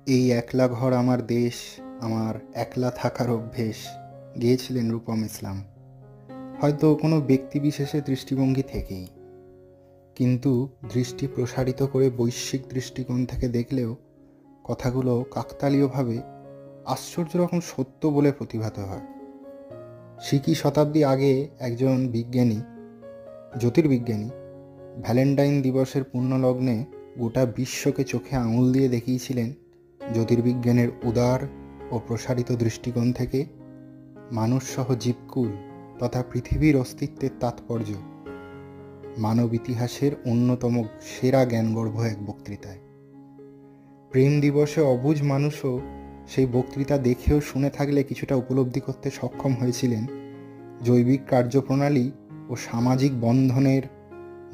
এই একলা ঘর আমার দেশ, আমার একলা থাকার অভ্যেস গেয়েছিলেন রূপম ইসলাম। হয়তো কোনো ব্যক্তিবিশেষের দৃষ্টিভঙ্গি থেকেই, কিন্তু দৃষ্টি প্রসারিত করে বৈশ্বিক দৃষ্টিকোণ থেকে দেখলেও কথাগুলো কাকতালীয়ভাবে আশ্চর্য রকম সত্য বলে প্রতিভাত হয়। সিকি শতাব্দী আগে একজন বিজ্ঞানী, জ্যোতির্বিজ্ঞানী, ভ্যালেন্টাইন দিবসের পুণ্যলগ্নে গোটা বিশ্বকে চোখে আঙুল দিয়ে দেখিয়েছিলেন জ্যোতির্বিজ্ঞানের উদার ও প্রসারিত দৃষ্টিকোণ থেকে মানুষসহ জীবকুল তথা পৃথিবীর অস্তিত্বের তাৎপর্য মানব ইতিহাসের অন্যতম সেরা জ্ঞানগর্ভ এক বক্তৃতায়। প্রেম দিবসে অবুঝ মানুষও সেই বক্তৃতা দেখেও শুনে থাকলে কিছুটা উপলব্ধি করতে সক্ষম হয়েছিলেন জৈবিক কার্যপ্রণালী ও সামাজিক বন্ধনের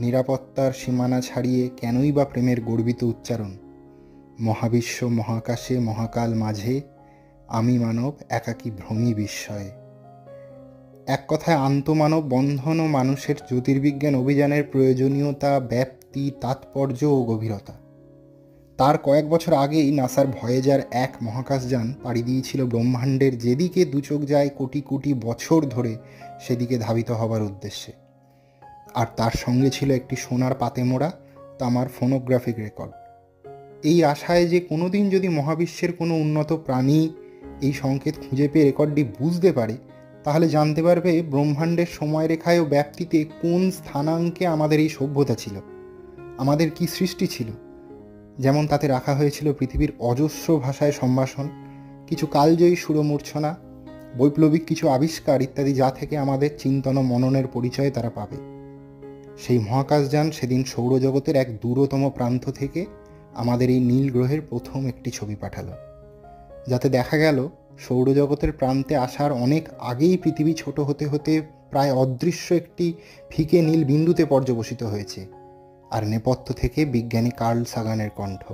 নিরাপত্তার সীমানা ছাড়িয়ে কেনই বা প্রেমের গর্বিত উচ্চারণ, মহাবিশ্ব মহাকাশে মহাকাল মাঝে আমি মানব একাকী ভ্রমী বিস্ময়ে। এক কথায় আন্তমানব বন্ধন ও মানুষের জ্যোতির্বিজ্ঞান অভিযানের প্রয়োজনীয়তা, ব্যাপ্তি, তাৎপর্য ও গভীরতা। তার কয়েক বছর আগেই নাসার ভয়েজার 1 মহাকাশযান পাড়ি দিয়েছিল ব্রহ্মাণ্ডের যেদিকে দুচোখ যায় কোটি কোটি বছর ধরে সেদিকে ধাবিত হবার উদ্দেশ্যে। আর তার সঙ্গে ছিল একটি সোনার পাতে মোড়া তামার ফোনোগ্রাফিক রেকর্ড, এই আশায় যে কোনোদিন যদি মহাবিশ্বের কোনো উন্নত প্রাণী এই সংকেত খুঁজে পেয়ে রেকর্ডটি বুঝতে পারে, তাহলে জানতে পারবে ব্রহ্মাণ্ডের সময়রেখায় ও ব্যাপ্তিতে কোন স্থানাঙ্কে আমাদের এই সভ্যতা ছিল, আমাদের কি সৃষ্টি ছিল। যেমন তাতে রাখা হয়েছিল পৃথিবীর অজস্র ভাষায় সম্ভাষণ, কিছু কালজয়ী সুরমূর্ছনা, বৈপ্লবিক কিছু আবিষ্কার ইত্যাদি, যা থেকে আমাদের চিন্তন ও মননের পরিচয় তারা পাবে। সেই মহাকাশযান সেদিন সৌরজগতের এক দূরতম প্রান্ত থেকে আমাদের এই নীল গ্রহের প্রথম একটি ছবি পাঠালো, যাতে দেখা গেল সৌরজগতের প্রান্তে আসার অনেক আগেই পৃথিবী ছোট হতে হতে প্রায় অদৃশ্য একটি ফিকে নীল বিন্দুতে পর্যবসিত হয়েছে। আর নেপথ্য থেকে বিজ্ঞানী কার্ল সাগানের কণ্ঠ,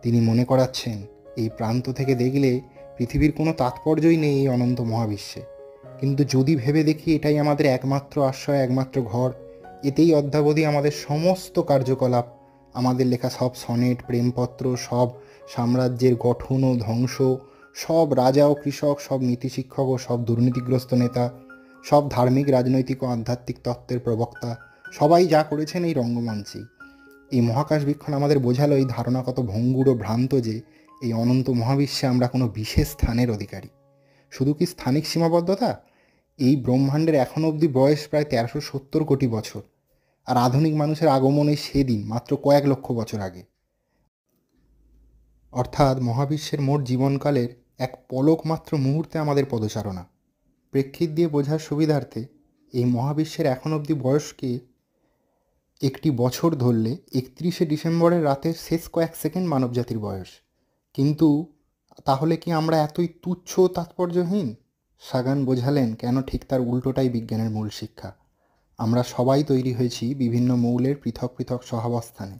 তিনি মনে করাচ্ছেন এই প্রান্ত থেকে দেখলে পৃথিবীর কোনো তাৎপর্যই নেই এই অনন্ত মহাবিশ্বে, কিন্তু যদি ভেবে দেখি এটাই আমাদের একমাত্র আশ্রয়, একমাত্র ঘর, এতেই অদ্যাবধি আমাদের সমস্ত কার্যকলাপ, আমাদের লেখা সব সনেট, প্রেমপত্র, সব সাম্রাজ্যের গঠন ও ধ্বংস, সব রাজা ও কৃষক, সব নীতিশিক্ষক ও সব দুর্নীতিগ্রস্ত নেতা, সব ধার্মিক, রাজনৈতিক ও আধ্যাত্মিক তত্ত্বের প্রবক্তা, সবাই যা করেছেন এই রঙ্গমঞ্চেই। এই মহাকাশ বীক্ষণ আমাদের বোঝালো এই ধারণা কত ভঙ্গুর ও ভ্রান্ত যে এই অনন্ত মহাবিশ্বে আমরা কোনো বিশেষ স্থানের অধিকারী। শুধু কি স্থানিক সীমাবদ্ধতা? এই ব্রহ্মাণ্ডের এখন অবধি বয়স প্রায় 1370 কোটি বছর, আর আধুনিক মানুষের আগমন এই সেদিন মাত্র কয়েক লক্ষ বছর আগে। অর্থাৎ মহাবিশ্বের মোট জীবনকালের এক পলক মাত্র মুহূর্তে আমাদের পদচারণা। প্রেক্ষিত দিয়ে বোঝার সুবিধার্থে এই মহাবিশ্বের এখন অবধি বয়সকে একটি বছর ধরলে 31শে ডিসেম্বরের রাতের শেষ কয়েক সেকেন্ড মানবজাতির বয়স। কিন্তু তাহলে কি আমরা এতই তুচ্ছ ও তাৎপর্যহীন? সাগান বোঝালেন কেন ঠিক তার উল্টোটাই বিজ্ঞানের মূল শিক্ষা। আমরা সবাই তৈরি হয়েছি বিভিন্ন মৌলের পৃথক পৃথক সহাবস্থানে,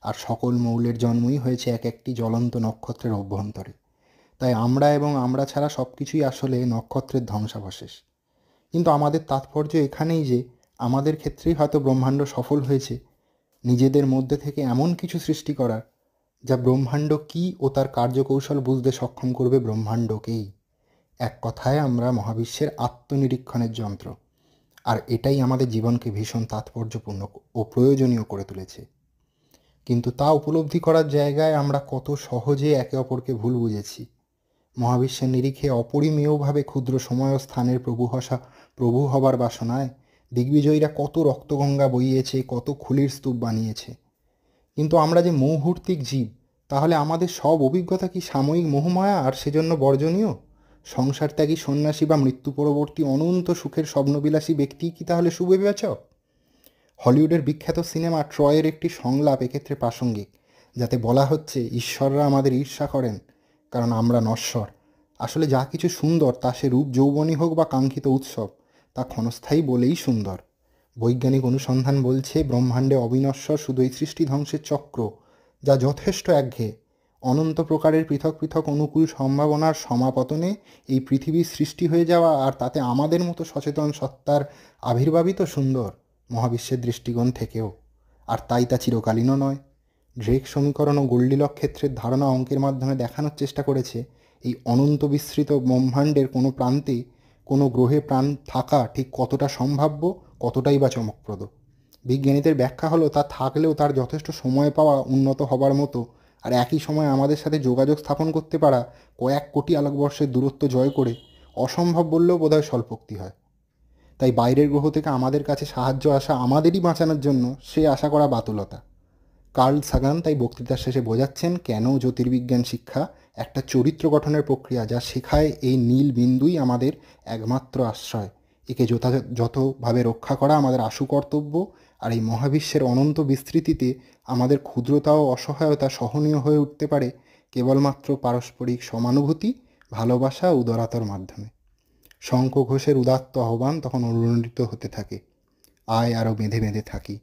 আর সকল মৌলের জন্মই হয়েছে এক একটি জ্বলন্ত নক্ষত্রের অভ্যন্তরে। তাই আমরা এবং আমরা ছাড়া সব কিছুই আসলে নক্ষত্রের ধ্বংসাবশেষ। কিন্তু আমাদের তাৎপর্য এখানেই যে আমাদের ক্ষেত্রেই হয়তো ব্রহ্মাণ্ড সফল হয়েছে নিজেদের মধ্যে থেকে এমন কিছু সৃষ্টি করার, যা ব্রহ্মাণ্ড কী ও তার কার্যকৌশল বুঝতে সক্ষম করবে ব্রহ্মাণ্ডকেই। এক কথায় আমরা মহাবিশ্বের আত্মনিরীক্ষণের যন্ত্র, আর এটাই আমাদের জীবনকে ভীষণ তাৎপর্যপূর্ণ ও প্রয়োজনীয় করে তুলেছে। কিন্তু তা উপলব্ধি করার জায়গায় আমরা কত সহজে একে অপরকে ভুল বুঝেছি। মহাবিশ্বের নিরিখে অপরিমেয়ভাবে ক্ষুদ্র সময় ও স্থানের প্রভু হবার বাসনায় দিগ্বিজয়ীরা কত রক্তগঙ্গা বইয়েছে, কত খুলির স্তূপ বানিয়েছে। কিন্তু আমরা যে মুহূর্তিক জীব, তাহলে আমাদের সব অভিজ্ঞতা কি সাময়িক মোহমায়া আর সেজন্য বর্জনীয়? সংসার ত্যাগী সন্ন্যাসী বা মৃত্যু পরবর্তী অনন্ত সুখের স্বপ্নবিলাসী ব্যক্তি কি তাহলে সুবিবেচক? হলিউডের বিখ্যাত সিনেমা ট্রয়ের একটি সংলাপ এক্ষেত্রে প্রাসঙ্গিক, যাতে বলা হচ্ছে ঈশ্বররা আমাদের ঈর্ষা করেন কারণ আমরা নশ্বর। আসলে যা কিছু সুন্দর তা সে রূপ যৌবনই হোক বা কাঙ্ক্ষিত উৎসব, তা ক্ষণস্থায়ী বলেই সুন্দর। বৈজ্ঞানিক অনুসন্ধান বলছে ব্রহ্মাণ্ডে অবিনশ্বর শুধু এই সৃষ্টি ধ্বংসের চক্র, যা যথেষ্ট একঘেয়ে। অনন্ত প্রকারের পৃথক পৃথক অনুকূল সম্ভাবনার সমাপতনে এই পৃথিবীর সৃষ্টি হয়ে যাওয়া, আর তাতে আমাদের মতো সচেতন সত্তার আবির্ভাবই তো সুন্দর মহাবিশ্বের দৃষ্টিকোণ থেকেও। আর তাই তা চিরকালীনও নয়। ড্রেক সমীকরণ ও গোল্ডিলক ক্ষেত্রের ধারণা অঙ্কের মাধ্যমে দেখানোর চেষ্টা করেছে এই অনন্ত বিস্তৃত ব্রহ্মাণ্ডের কোনো প্রান্তে কোনো গ্রহে প্রাণ থাকা ঠিক কতটা সম্ভাব্য, কতটাই বা চমকপ্রদ। বিজ্ঞানীদের ব্যাখ্যা হলো তা থাকলেও তার যথেষ্ট সময় পাওয়া উন্নত হবার মতো, আর একই সময় আমাদের সাথে যোগাযোগ স্থাপন করতে পারা কয়েক কোটি আলোকবর্ষের দূরত্ব জয় করে অসম্ভব বললেও বোধহয় স্বল্পোক্তি হয়। তাই বাইরের গ্রহ থেকে আমাদের কাছে সাহায্য আসা আমাদেরই বাঁচানোর জন্য সে আশা করা বাতুলতা। কার্ল সাগান তাই বক্তৃতার শেষে বোঝাচ্ছেন কেন জ্যোতির্বিজ্ঞান শিক্ষা একটা চরিত্র গঠনের প্রক্রিয়া, যা শেখায় এই নীল বিন্দুই আমাদের একমাত্র আশ্রয়। একে যথাযথভাবে রক্ষা করা আমাদের আশু কর্তব্য, আর এই মহাবিশ্বের অনন্ত বিস্তৃতিতে আমাদের ক্ষুদ্রতা ও অসহায়তা সহনীয় হয়ে উঠতে পারে কেবলমাত্র পারস্পরিক সমানুভূতি, ভালোবাসা ও উদারতার মাধ্যমে। শঙ্খ ঘোষের উদাত্ত আহ্বান তখন অনুরণিত হতে থাকে, আয় আরও বেঁধে বেঁধে থাকি।